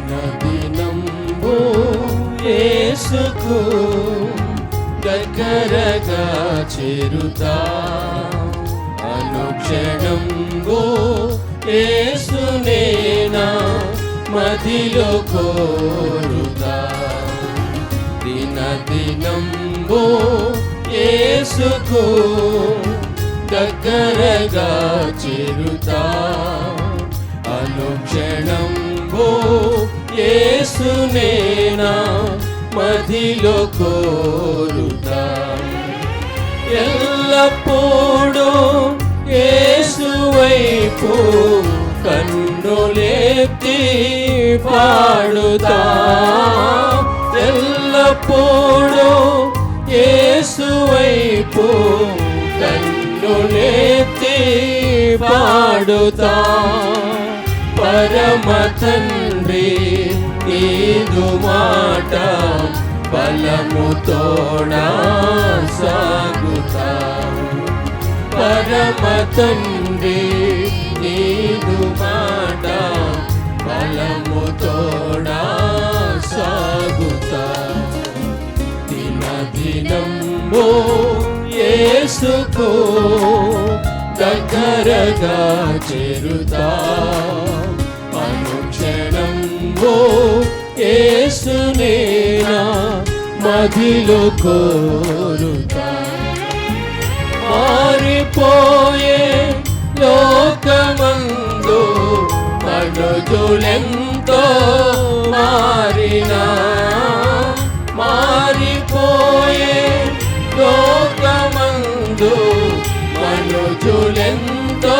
దినదినంబు యేసుకు దగ్గరగా చేరుతా, అనుక్షణంబు యేసునేనా మదిలో కోరుతా. దినదినంబు యేసుకు దగ్గరగా చేరుతా, అనుక్షణంబు యేసునేనా మదిలో కోరుతా. ఎల్లప్పుడూ యేసు వైపు కన్నులెత్తి పాడుతా, ఎల్లప్పుడూ యేసు వైపు కన్నులెత్తి పాడుతా. పరమ తండ్రి నీదు మాట బలము తోడా సాగుతా, పరమ తండ్రి నీదు మాట బలము తోడా సాగుతా. దినదినంబు యేసుకు దగ్గరగా చేరుతా, అనుక్షణంబు యేసునేనా మదిలో కోరుతా. మారిపోయే లోకమందు మనుజులెంతో మారినా, మారిపోయే లోకమందు మనుజులెంతో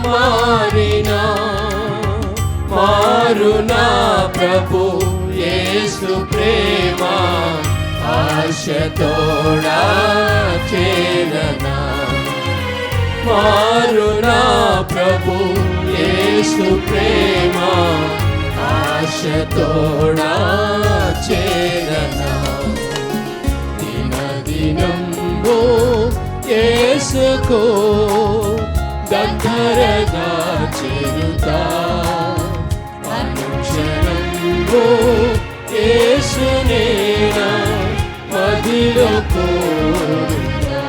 మారినా, మారునా ప్రభు యేసు ప్రేమ ఆశతోడా చేరనా. మారునా ప్రభు యేసు ప్రేమ ఆశతోడా చేరనా. దినదినంబు యేసుకు దగ్గరగా చేరుతా, అనుక్షణంబు యేసునేనా మదిలో కోరుతా.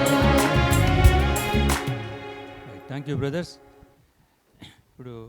Thank you brothers. ఇప్పుడు